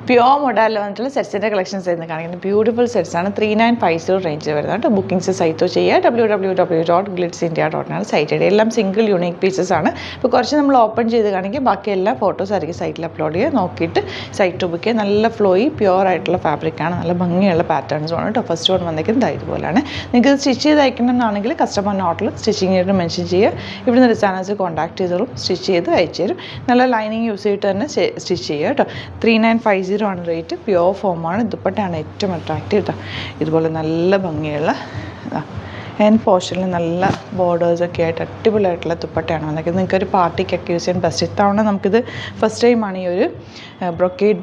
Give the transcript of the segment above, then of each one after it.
Pure മൊഡാലിൽ വന്നിട്ടുള്ള സെറ്റ്സിൻ്റെ collections എന്ന് കാണിക്കുന്നത് ബ്യൂട്ടിഫുൾ സെറ്റ്സാണ്. 3950 റേഞ്ചിൽ വരുന്നത് കേട്ടോ. ബുക്കിംഗ്സ് സൈറ്റോ ചെയ്യുക www.glitzindia.in സൈറ്റ് ഐ ഡി. എല്ലാം സിംഗിൾ യൂണിക് പീസസ് ആണ്. ഇപ്പോൾ കുറച്ച് നമ്മൾ ഓപ്പൺ ചെയ്ത് കാണിക്കുക, ബാക്കി എല്ലാ ഫോട്ടോസ് ആയിരിക്കും സൈറ്റിൽ അപ്ലോഡ് ചെയ്യുക. നോക്കിയിട്ട് സൈറ്റ് ബുക്ക് ചെയ്യുക. നല്ല ഫ്ലോയി പ്യുവർ ആയിട്ടുള്ള ഫാബ്രിക്കാണ്, നല്ല ഭംഗിയുള്ള പാറ്റേൺസുമാണ് കേട്ടോ. ഫസ്റ്റ് വൺ വന്നേക്കുന്നത് ഇതുപോലെയാണ്. നിങ്ങൾക്ക് സ്റ്റിച്ച് ചെയ്ത് അയക്കണമെന്നാണെങ്കിൽ കസ്റ്റമർ നോട്ടിൽ സ്റ്റിച്ചിങ് ചെയ്ത് മെൻഷൻ ചെയ്യുക. ഇവിടുന്ന് ഡിസൈനേഴ്സ് കോൺടാക്ട് ചെയ്തോളും, സ്റ്റിച്ച് ചെയ്ത് അയച്ചു തരും. നല്ല ലൈനിങ് യൂസ് ചെയ്തിട്ട് തന്നെ സ്റ്റിച്ച് ചെയ്യുക കേട്ടോ. 3950 ആണ് റേറ്റ്. പ്യുവർ ഫോമാണ്. ദുപ്പട്ടയാണ് ഏറ്റവും അട്രാക്റ്റീവ് കേട്ടോ. ഇതുപോലെ നല്ല ഭംഗിയുള്ള ഹാൻഡ് പോർഷനിൽ നല്ല ബോർഡേഴ്സൊക്കെ ആയിട്ട് അടിപൊളിയായിട്ടുള്ള ദുപ്പട്ടയാണ് വന്നിരിക്കുന്നത്. നിങ്ങൾക്കൊരു പാർട്ടിക്കൊക്കെ യൂസ് ചെയ്യാൻ ബെസ്റ്റ്. ഇത്തവണ നമുക്കിത് ഫസ്റ്റ് ടൈമാണ് ഈ ഒരു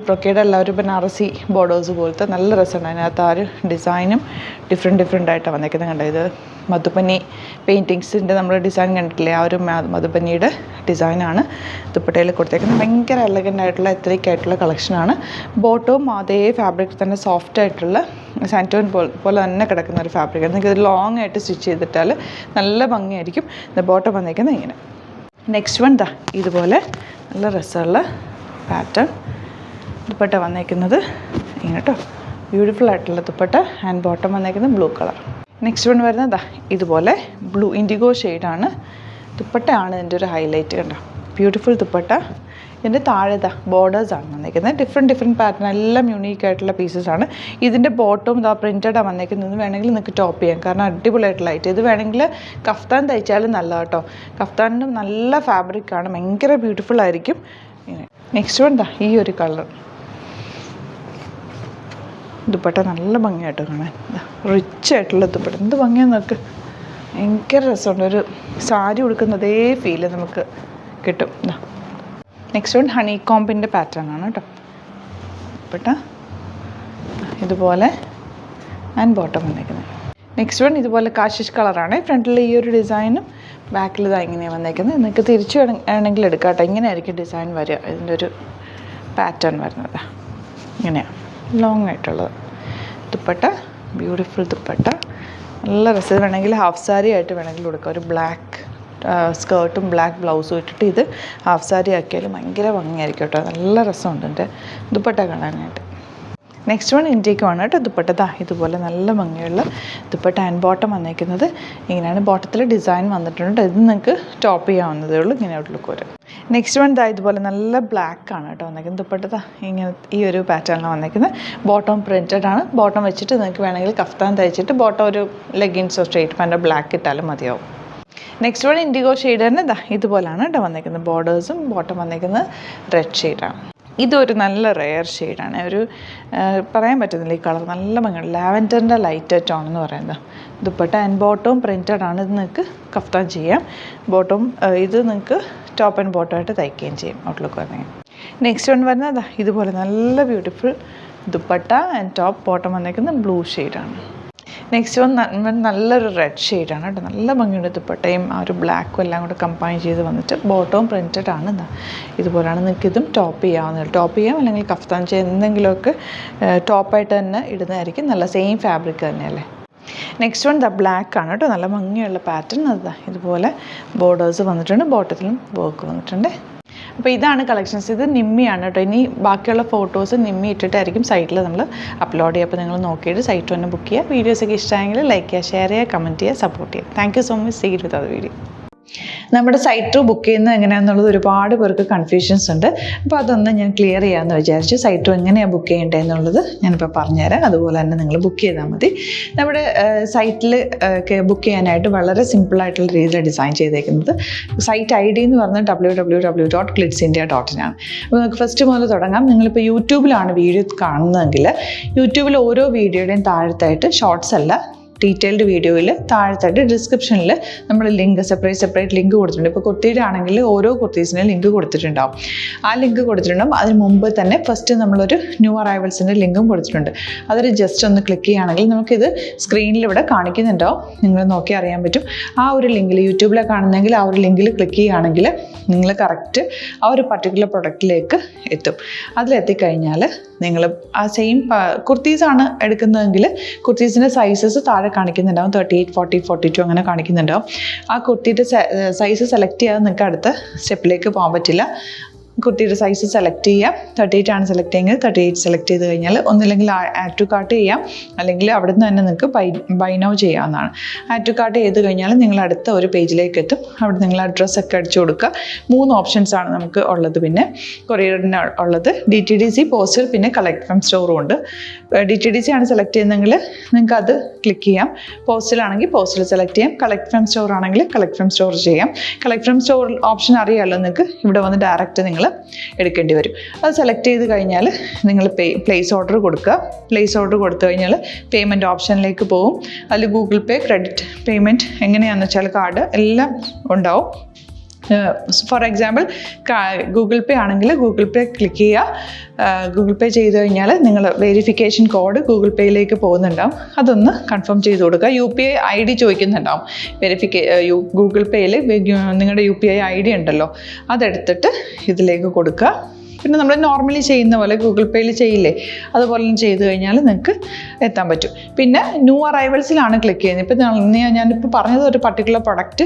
ബ്രൊക്കേഡ് അല്ല, ഒരു ബനാറസി ബോർഡേഴ്സ് പോലത്തെ നല്ല രസമുണ്ട്. അതിനകത്ത് ആ ഒരു ഡിസൈനും ഡിഫറെൻ്റ് ആയിട്ടാണ് വന്നിരിക്കുന്നത്. കണ്ടോ, ഇത് മധുബനി പെയിൻറ്റിങ്സിൻ്റെ നമ്മൾ ഡിസൈൻ കണ്ടിട്ടില്ലേ, ആ ഒരു മധുബനിയുടെ ഡിസൈനാണ് ദുപ്പട്ടയിൽ കൊടുത്തേക്കുന്നത്. ഭയങ്കര എലഗൻ്റ് ആയിട്ടുള്ള എത്രയ്ക്ക് ആയിട്ടുള്ള കളക്ഷനാണ്. ബോട്ടവും അതേ ഫാബ്രിക് തന്നെ സോഫ്റ്റ് ആയിട്ടുള്ള സാൻറ്റോൺ പോലെ തന്നെ കിടക്കുന്ന ഒരു ഫാബ്രിക്കാണ്. നിങ്ങൾക്ക് ഇത് ലോങ് ആയിട്ട് സ്റ്റിച്ച് ചെയ്തിട്ടാൽ നല്ല ഭംഗിയായിരിക്കും. ബോട്ടം വന്നേക്കുന്നത് ഇങ്ങനെ. നെക്സ്റ്റ് വൺ ഇതുപോലെ നല്ല രസമുള്ള പാറ്റേൺ ദുപ്പട്ട വന്നേക്കുന്നത് ഇങ്ങനെ കേട്ടോ. ബ്യൂട്ടിഫുൾ ആയിട്ടുള്ള ദുപ്പട്ട. ഹാൻഡ് ബോട്ടം വന്നേക്കുന്നത് ബ്ലൂ കളർ. നെക്സ്റ്റ് വൺ വരുന്നത് ഇതുപോലെ ബ്ലൂ ഇൻഡിഗോ ഷെയ്ഡാണ്. ദുപ്പട്ടയാണ് ഇതിൻ്റെ ഒരു ഹൈലൈറ്റ്. കണ്ടോ, ബ്യൂട്ടിഫുൾ ദുപ്പട്ട. ഇതിൻ്റെ താഴെ ബോർഡേഴ്സാണ് വന്നിരിക്കുന്നത്. ഡിഫറെൻറ്റ് പാറ്റേൺ, എല്ലാം യൂണീക്ക് ആയിട്ടുള്ള പീസസാണ്. ഇതിൻ്റെ ബോട്ടവും പ്രിൻറ്റഡാണ് വന്നിരിക്കുന്നത്. വേണമെങ്കിൽ നിങ്ങൾക്ക് ടോപ്പ് ചെയ്യാം, കാരണം അടിപൊളിയായിട്ടുള്ള ലൈറ്റ്. ഇത് വേണമെങ്കിൽ കഫ്താൻ തയ്ച്ചാലും നല്ല കേട്ടോ. കഫ്താനിനും നല്ല ഫാബ്രിക്കാണ്, ഭയങ്കര ബ്യൂട്ടിഫുൾ ആയിരിക്കും. നെക്സ്റ്റ് വൺ ഈ ഒരു കളർ ദുപ്പട്ട നല്ല ഭംഗിയായിട്ട് കാണാൻ. റിച്ച് ആയിട്ടുള്ള ദുപ്പട്ട എന്ത് ഭംഗിയാന്ന് നോക്ക്. ഭയങ്കര രസമുണ്ട്. ഒരു സാരി ഉടുക്കുന്ന അതേ ഫീല് നമുക്ക് കിട്ടും. നെക്സ്റ്റ് വൺ ഹണി കോമ്പിൻ്റെ പാറ്റേൺ ആണ് കേട്ടോ. ദുപ്പട്ട ഇതുപോലെ ആൻഡ് ബോട്ടം വന്നേക്കുന്നത്. നെക്സ്റ്റ് വൺ ഇതുപോലെ കാശിഷ് കളറാണ്. ഫ്രണ്ടിൽ ഈ ഒരു ഡിസൈനും ബാക്കിൽ ഇങ്ങനെയാണ് വന്നേക്കുന്നത്. നിങ്ങൾക്ക് തിരിച്ചു വേണമെങ്കിൽ എടുക്കാം കേട്ടോ. ഇങ്ങനെ ആയിരിക്കും ഡിസൈൻ വരിക. ഇതിൻ്റെ ഒരു പാറ്റേൺ വരുന്നത് ഇങ്ങനെയാണ്, ലോങ് ആയിട്ടുള്ളത്. ദുപ്പട്ട ബ്യൂട്ടിഫുൾ ദുപ്പട്ട, നല്ല രസം. വേണമെങ്കിൽ ഹാഫ് സാരി ആയിട്ട് വേണമെങ്കിൽ കൊടുക്കാം. ഒരു ബ്ലാക്ക് സ്കേർട്ടും ബ്ലാക്ക് ബ്ലൗസും ഇട്ടിട്ട് ഇത് ഹാഫ് സാരി ആക്കിയാലും ഭയങ്കര ഭംഗിയായിരിക്കും കേട്ടോ. നല്ല രസമുണ്ട് എൻ്റെ ദുപ്പട്ട കാണാനായിട്ട്. നെക്സ്റ്റ് വൺ ഇൻറ്റേക്കുമാണ് കേട്ടോ. ദുപ്പട്ട ഇതുപോലെ നല്ല ഭംഗിയുള്ള ദുപ്പട്ട. ആൻഡ് ബോട്ടം വന്നേക്കുന്നത് ഇങ്ങനെയാണ്. ബോട്ടത്തിൽ ഡിസൈൻ വന്നിട്ടുണ്ട്. ഇത് നിങ്ങൾക്ക് ടോപ്പ് ചെയ്യാവുന്നതേ ഉള്ളൂ. ഇങ്ങനെയുള്ള ലുക്ക് വരും. നെക്സ്റ്റ് വൺ ഇതുപോലെ നല്ല ബ്ലാക്ക് ആണ് കേട്ടോ വന്നേക്കുന്നത്. ദുപ്പട്ട ഇങ്ങനെ ഈ ഒരു പാറ്റേണിലാണ് വന്നേക്കുന്നത്. ബോട്ടം പ്രിൻറ്റഡ് ആണ്. ബോട്ടം വെച്ചിട്ട് നിങ്ങൾക്ക് വേണമെങ്കിൽ കഫ്താൻ തയ്ച്ചിട്ട് ബോട്ടം ഒരു ലെഗിൻസോ സ്ട്രേറ്റ് പാൻറ്റോ ബ്ലാക്ക് ഇട്ടാലും മതിയാവും. നെക്സ്റ്റ് വൺ ഇൻഡിഗോ ഷെയ്ഡ് തന്നെ ഇതുപോലെയാണ് കേട്ടോ വന്നേക്കുന്നത്. ബോർഡേഴ്സും ബോട്ടം വന്നേക്കുന്നത് റെഡ് ഷെയ്ഡാണ്. ഇതൊരു നല്ല റെയർ ഷെയ്ഡാണ്. ഒരു പറയാൻ പറ്റുന്നില്ല, ഈ കളർ നല്ല ഭംഗിയാണ്. ലാവൻഡറിൻ്റെ ലൈറ്റ് ടോൺ എന്ന് പറയുന്നത്. ദുപ്പട്ട ആൻഡ് ബോട്ടവും പ്രിൻറ്റഡ് ആണ്. ഇത് നിങ്ങൾക്ക് കഫ്താൻ ചെയ്യാം. ബോട്ടം ഇത് നിങ്ങൾക്ക് ടോപ്പ് ആൻഡ് ബോട്ടം ആയിട്ട് തയ്ക്കുകയും ചെയ്യും. ഔട്ട്ലുക്ക് വന്നെങ്കിൽ. നെക്സ്റ്റ് വൺ വരുന്നത് ഇതുപോലെ നല്ല beautiful dupatta and top bottom വന്നേക്കുന്നത് ബ്ലൂ ഷെയ്ഡാണ്. നെക്സ്റ്റ് വൺ നല്ലൊരു റെഡ് ഷെയ്ഡാണ് കേട്ടോ. നല്ല ഭംഗിയുണ്ട്. ദുപ്പട്ടയും ആ ഒരു ബ്ലാക്കും എല്ലാം കൂടെ കമ്പൈൻ ചെയ്ത് വന്നിട്ട് ബോട്ടവും പ്രിൻറ്റഡ് ആണ്. ഇതുപോലെയാണ്. നിങ്ങൾക്ക് ഇതും ടോപ്പ് ചെയ്യാവുന്നത്. ടോപ്പ് ചെയ്യാം, അല്ലെങ്കിൽ കഫ്താൻ ചെയ്യാൻ എന്തെങ്കിലുമൊക്കെ ടോപ്പായിട്ട് തന്നെ ഇടുന്നതായിരിക്കും നല്ല. സെയിം ഫാബ്രിക് തന്നെയല്ലേ. നെക്സ്റ്റ് വൺ ബ്ലാക്ക് ആണ് കേട്ടോ. നല്ല ഭംഗിയുള്ള പാറ്റേൺ. ഇതുപോലെ ബോർഡേഴ്സ് വന്നിട്ടുണ്ട്. ബോട്ടത്തിലും വർക്ക് വന്നിട്ടുണ്ട്. അപ്പോൾ ഇതാണ് കളക്ഷൻസ്. ഇത് നിമ്മിയാണ് കേട്ടോ. ഇനി ബാക്കിയുള്ള ഫോട്ടോസ് നിമ്മി ഇട്ടിട്ടായിരിക്കും സൈറ്റിൽ നമ്മൾ അപ്ലോഡ് ചെയ്യുക. അപ്പോൾ നിങ്ങൾ നോക്കിയിട്ട് സൈറ്റ് തന്നെ ബുക്ക് ചെയ്യുക. വീഡിയോസൊക്കെ ഇഷ്ടമായെങ്കിൽ ലൈക്ക് ചെയ്യുക, ഷെയർ ചെയ്യുക, കമൻറ്റ് ചെയ്യുക, സപ്പോർട്ട് ചെയ്യുക. Thank you so much. See you with other video. നമ്മുടെ സൈറ്റ് ബുക്ക് ചെയ്യുന്നത് എങ്ങനെയാണെന്നുള്ളത് ഒരുപാട് പേർക്ക് കൺഫ്യൂഷൻസ് ഉണ്ട്. അപ്പോൾ അതൊന്ന് ഞാൻ ക്ലിയർ ചെയ്യാമെന്ന് വിചാരിച്ചു. സൈറ്റ് എങ്ങനെയാണ് ബുക്ക് ചെയ്യേണ്ടതെന്നുള്ളത് ഞാനിപ്പോൾ പറഞ്ഞുതരാം. അതുപോലെ തന്നെ നിങ്ങൾ ബുക്ക് ചെയ്താൽ മതി. നമ്മുടെ സൈറ്റിൽ ബുക്ക് ചെയ്യാനായിട്ട് വളരെ സിമ്പിളായിട്ടുള്ള രീതിയിൽ ഡിസൈൻ ചെയ്തേക്കുന്നത്. സൈറ്റ് ID എന്ന് പറഞ്ഞാൽ www.glitzindia.in ആണ്. അപ്പോൾ നമുക്ക് ഫസ്റ്റ് മുതൽ തുടങ്ങാം. നിങ്ങളിപ്പോൾ യൂട്യൂബിലാണ് വീഡിയോ കാണുന്നതെങ്കിൽ യൂട്യൂബിൽ ഓരോ വീഡിയോയുടെയും താഴത്തായിട്ട് ഷോർട്സ് അല്ല, ഡീറ്റെയിൽഡ് വീഡിയോയിൽ താഴത്തായിട്ട് ഡിസ്ക്രിപ്ഷനിൽ നമ്മൾ ലിങ്ക് സെപ്പറേറ്റ് ലിങ്ക് കൊടുത്തിട്ടുണ്ട്. ഇപ്പോൾ കുർത്തിയുടെ ആണെങ്കിൽ ഓരോ കുർത്തീസിനും ലിങ്ക് കൊടുത്തിട്ടുണ്ടാവും. ആ ലിങ്ക് കൊടുത്തിട്ടുണ്ടാവും. അതിന് മുമ്പ് തന്നെ ഫസ്റ്റ് നമ്മളൊരു ന്യൂ അറൈവൽസിൻ്റെ ലിങ്കും കൊടുത്തിട്ടുണ്ട്. അതൊരു ജസ്റ്റ് ഒന്ന് ക്ലിക്ക് ചെയ്യുകയാണെങ്കിൽ നമുക്കിത് സ്ക്രീനിൽ ഇവിടെ കാണിക്കുന്നുണ്ടാവും. നിങ്ങൾ നോക്കി അറിയാൻ പറ്റും. ആ ഒരു ലിങ്കിൽ യൂട്യൂബിലെ കാണുന്നെങ്കിൽ ആ ഒരു ലിങ്കിൽ ക്ലിക്ക് ചെയ്യുകയാണെങ്കിൽ നിങ്ങൾ കറക്റ്റ് ആ ഒരു പർട്ടിക്കുലർ പ്രൊഡക്റ്റിലേക്ക് എത്തും. അതിലെത്തിക്കഴിഞ്ഞാൽ നിങ്ങൾ ആ സെയിം കുർത്തീസാണ് എടുക്കുന്നതെങ്കിൽ കുർത്തീസിൻ്റെ സൈസസ് താഴെ കാണിക്കുന്നുണ്ടാവും. 38, 40, 42 അങ്ങനെ കാണിക്കുന്നുണ്ടാവും. ആ കുർത്തിയുടെ സൈസ് സെലക്ട് ചെയ്യാതെ നിങ്ങൾക്ക് അടുത്ത സ്റ്റെപ്പിലേക്ക് പോകാൻ പറ്റില്ല. കുർത്തിയുടെ സൈസ് സെലക്ട് ചെയ്യാം. 38 ആണ് സെലക്ട് ചെയ്യുന്നത്. 38 സെലക്ട് ചെയ്ത് കഴിഞ്ഞാൽ ഒന്നില്ലെങ്കിൽ ആഡ് ടു കാർട്ട് ചെയ്യാം, അല്ലെങ്കിൽ അവിടെ നിന്ന് തന്നെ നിങ്ങൾക്ക് ബൈ നൗ ചെയ്യാവുന്നതാണ്. ആഡ് ടു കാർട്ട് ചെയ്ത് കഴിഞ്ഞാൽ നിങ്ങൾ അടുത്ത ഒരു പേജിലേക്ക് എത്തും. അവിടെ നിങ്ങൾ അഡ്രസ്സൊക്കെ അടിച്ചു കൊടുക്കുക. 3 ഓപ്ഷൻസ് ആണ് നമുക്ക് ഉള്ളത്. പിന്നെ കൊറിയറിന് ഉള്ളത് DTDC, പോസ്റ്റൽ, പിന്നെ കളക്ട് ഫ്രം സ്റ്റോറും ഉണ്ട്. DTDC ആണ് സെലക്ട് ചെയ്യുന്നതെങ്കിൽ നിങ്ങൾക്ക് അത് ക്ലിക്ക് ചെയ്യാം. പോസ്റ്റലാണെങ്കിൽ പോസ്റ്റൽ സെലക്ട് ചെയ്യാം. കളക്ട് ഫ്രം സ്റ്റോർ ആണെങ്കിൽ കളക്ട് ഫ്രം സ്റ്റോർ ചെയ്യാം. കളക്ട് ഫ്രം സ്റ്റോർ ഓപ്ഷൻ അറിയാമല്ലോ നിങ്ങൾക്ക്. ഇവിടെ വന്ന് ഡയറക്റ്റ് നിങ്ങൾ എടുക്കേണ്ടി വരും. അത് സെലക്ട് ചെയ്ത് കഴിഞ്ഞാൽ നിങ്ങൾ പ്ലേസ് ഓർഡർ കൊടുക്കുക. പ്ലേസ് ഓർഡർ കൊടുത്തു കഴിഞ്ഞാൽ പേയ്മെൻറ്റ് ഓപ്ഷനിലേക്ക് പോകും. അതിൽ ഗൂഗിൾ പേ, ക്രെഡിറ്റ് പേയ്മെൻറ്റ് എങ്ങനെയാണെന്ന് വെച്ചാൽ കാർഡ് എല്ലാം ഉണ്ടാവും. ഫോർ എക്സാമ്പിൾ ഗൂഗിൾ പേ ആണെങ്കിൽ ഗൂഗിൾ പേ ക്ലിക്ക് ചെയ്യുക. ഗൂഗിൾ പേ ചെയ്ത് കഴിഞ്ഞാൽ നിങ്ങൾ വെരിഫിക്കേഷൻ കോഡ് ഗൂഗിൾ പേയിലേക്ക് പോകുന്നുണ്ടാവും. അതൊന്ന് കൺഫേം ചെയ്ത് കൊടുക്കുക. UPI ID ചോദിക്കുന്നുണ്ടാവും. ഗൂഗിൾ പേയിൽ നിങ്ങളുടെ UPI ID ഉണ്ടല്ലോ, അതെടുത്തിട്ട് ഇതിലേക്ക് കൊടുക്കുക. പിന്നെ നമ്മൾ നോർമലി ചെയ്യുന്ന പോലെ ഗൂഗിൾ പേയിൽ ചെയ്യില്ലേ, അതുപോലെ ചെയ്ത് കഴിഞ്ഞാൽ നിങ്ങൾക്ക് എത്താൻ പറ്റും. പിന്നെ ന്യൂ അറൈവൽസിലാണ് ക്ലിക്ക് ചെയ്യുന്നത്. ഇപ്പോൾ ഞാനിപ്പോൾ പറഞ്ഞത് ഒരു പർട്ടിക്കുലർ പ്രൊഡക്റ്റ്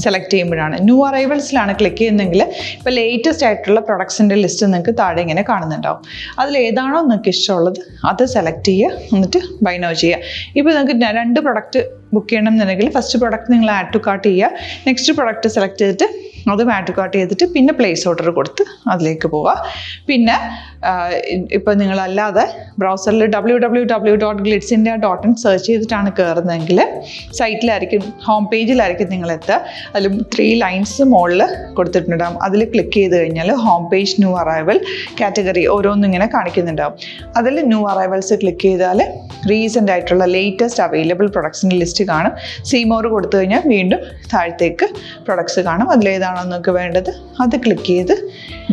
സെലക്ട് ചെയ്യുമ്പോഴാണ്. ന്യൂ അറൈവൽസിലാണ് ക്ലിക്ക് ചെയ്യുന്നതെങ്കിൽ ഇപ്പോൾ ലേറ്റസ്റ്റ് ആയിട്ടുള്ള പ്രൊഡക്ട്സിൻ്റെ ലിസ്റ്റ് നിങ്ങൾക്ക് താഴെ ഇങ്ങനെ കാണുന്നുണ്ടാവും. അതിലേതാണോ നിങ്ങൾക്ക് ഇഷ്ടമുള്ളത് അത് സെലക്ട് ചെയ്യുക, എന്നിട്ട് ബൈ നൗ ചെയ്യുക. ഇപ്പോൾ നിങ്ങൾക്ക് 2 പ്രൊഡക്റ്റ് ബുക്ക് ചെയ്യണം എന്നുണ്ടെങ്കിൽ ഫസ്റ്റ് പ്രൊഡക്റ്റ് നിങ്ങൾ ആഡ് ടു കാർട്ട് ചെയ്യുക. നെക്സ്റ്റ് പ്രൊഡക്റ്റ് സെലക്ട് ചെയ്തിട്ട് അതും ആഡ് ടു കാർട്ട് ചെയ്തിട്ട് പിന്നെ പ്ലേസ് ഓർഡർ കൊടുത്ത് അതിലേക്ക് പോവുക. പിന്നെ ഇപ്പോൾ നിങ്ങളല്ലാതെ ബ്രൗസറിൽ www.glitzindia.in സെർച്ച് ചെയ്തിട്ടാണ് കയറുന്നതെങ്കിൽ സൈറ്റിലായിരിക്കും, ഹോം പേജിലായിരിക്കും നിങ്ങളെത്തുക. അതിൽ 3 ലൈൻസ് മുകളിൽ കൊടുത്തിട്ടുണ്ടാകും. അതിൽ ക്ലിക്ക് ചെയ്ത് കഴിഞ്ഞാൽ home page, new arrival, category ഓരോന്നും ഇങ്ങനെ കാണിക്കുന്നുണ്ടാവും. അതിൽ ന്യൂ അറൈവൽസ് ക്ലിക്ക് ചെയ്താൽ റീസെൻ്റ് ആയിട്ടുള്ള ലേറ്റസ്റ്റ് അവൈലബിൾ പ്രൊഡക്ട്സിൻ്റെ ലിസ്റ്റ് കാണും. സീമോർ കൊടുത്തു കഴിഞ്ഞാൽ വീണ്ടും താഴത്തേക്ക് പ്രൊഡക്ട്സ് കാണും. അതിലേതാണോ നിങ്ങൾക്ക് വേണ്ടത് അത് ക്ലിക്ക് ചെയ്ത്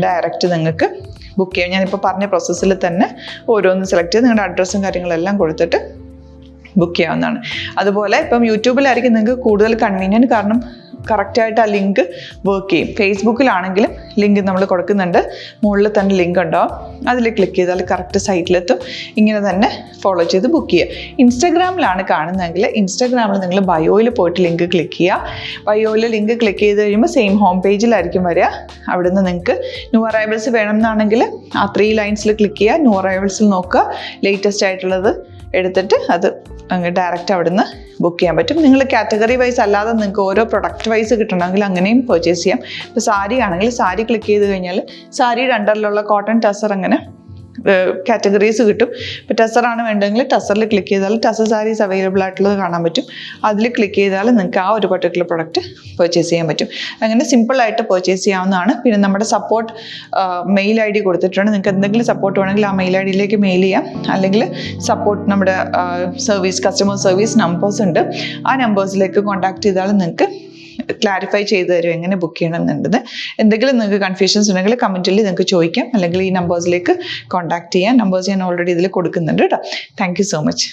ഡയറക്റ്റ് നിങ്ങൾക്ക് ബുക്ക് ചെയ്യാം. ഞാനിപ്പോൾ പറഞ്ഞ പ്രോസസ്സിൽ തന്നെ ഓരോന്ന് സെലക്ട് ചെയ്ത് നിങ്ങളുടെ അഡ്രസ്സും കാര്യങ്ങളെല്ലാം കൊടുത്തിട്ട് ബുക്ക് ചെയ്യാവുന്നതാണ്. അതുപോലെ ഇപ്പം യൂട്യൂബിലായിരിക്കും നിങ്ങൾക്ക് കൂടുതൽ കൺവീനിയൻറ്റ്, കാരണം കറക്റ്റായിട്ട് ആ ലിങ്ക് വർക്ക് ചെയ്യും. ഫേസ്ബുക്കിലാണെങ്കിലും ലിങ്ക് നമ്മൾ കൊടുക്കുന്നുണ്ട്, മുകളിൽ തന്നെ ലിങ്ക് ഉണ്ടാവും. അതിൽ ക്ലിക്ക് ചെയ്താൽ കറക്റ്റ് സൈറ്റിലെത്തും. ഇങ്ങനെ തന്നെ ഫോളോ ചെയ്ത് ബുക്ക് ചെയ്യുക. ഇൻസ്റ്റാഗ്രാമിലാണ് കാണുന്നതെങ്കിൽ ഇൻസ്റ്റാഗ്രാമിൽ നിങ്ങൾ ബയോയിൽ പോയിട്ട് ലിങ്ക് ക്ലിക്ക് ചെയ്യുക. ബയോയിൽ ലിങ്ക് ക്ലിക്ക് ചെയ്ത് കഴിയുമ്പോൾ സെയിം ഹോം പേജിലായിരിക്കും വരിക. അവിടുന്ന് നിങ്ങൾക്ക് ന്യൂ അറൈവൽസ് വേണമെന്നാണെങ്കിൽ ആ 3 ലൈൻസിൽ ക്ലിക്ക് ചെയ്യുക. ന്യൂ അറൈവൽസിൽ നോക്കുക, ലേറ്റസ്റ്റ് ആയിട്ടുള്ളത് എടുത്തിട്ട് അത് അങ്ങ് ഡയറക്റ്റ് അവിടുന്ന് ബുക്ക് ചെയ്യാൻ പറ്റും. നിങ്ങൾ കാറ്റഗറി വൈസ് അല്ലാതെ നിങ്ങൾക്ക് ഓരോ പ്രൊഡക്റ്റ് വൈസ് കിട്ടണമെങ്കിൽ അങ്ങനെയും പർച്ചേസ് ചെയ്യാം. ഇപ്പോൾ സാരി ആണെങ്കിൽ സാരി ക്ലിക്ക് ചെയ്ത് കഴിഞ്ഞാൽ സാരിയുടെ അണ്ടറിലുള്ള കോട്ടൺ, ടസർ അങ്ങനെ കാറ്റഗറീസ് കിട്ടും. ഇപ്പോൾ ടസറാണ് വേണ്ടതെങ്കിൽ ടസറിൽ ക്ലിക്ക് ചെയ്താൽ ടസർ സാരീസ് അവൈലബിൾ ആയിട്ടുള്ളത് കാണാൻ പറ്റും. അതിൽ ക്ലിക്ക് ചെയ്താൽ നിങ്ങൾക്ക് ആ ഒരു പർട്ടിക്കുലർ പ്രൊഡക്റ്റ് പർച്ചേസ് ചെയ്യാൻ പറ്റും. അങ്ങനെ സിമ്പിളായിട്ട് പർച്ചേസ് ചെയ്യാവുന്നതാണ്. പിന്നെ നമ്മുടെ സപ്പോർട്ട് മെയിൽ ID കൊടുത്തിട്ടുണ്ട്. നിങ്ങൾക്ക് എന്തെങ്കിലും സപ്പോർട്ട് വേണമെങ്കിൽ ആ മെയിൽ IDയിലേക്ക് മെയിൽ ചെയ്യാം. അല്ലെങ്കിൽ സപ്പോർട്ട് നമ്മുടെ കസ്റ്റമർ സർവീസ് നമ്പേഴ്സ് ഉണ്ട്. ആ നമ്പേഴ്സിലേക്ക് കോൺടാക്ട് ചെയ്താൽ നിങ്ങൾക്ക് ക്ലാരിഫൈ ചെയ്ത് തരും എങ്ങനെ ബുക്ക് ചെയ്യണം എന്നുള്ളത്. എന്തെങ്കിലും നിങ്ങൾക്ക് കൺഫ്യൂഷൻസ് ഉണ്ടെങ്കിൽ കമൻറ്റിൽ നിങ്ങൾക്ക് ചോദിക്കാം, അല്ലെങ്കിൽ ഈ നമ്പേഴ്സിലേക്ക് കോൺടാക്ട് ചെയ്യാം. നമ്പേഴ്സ് ഞാൻ ഓൾറെഡി ഇതിൽ കൊടുക്കുന്നുണ്ട് കേട്ടോ. Thank you so much.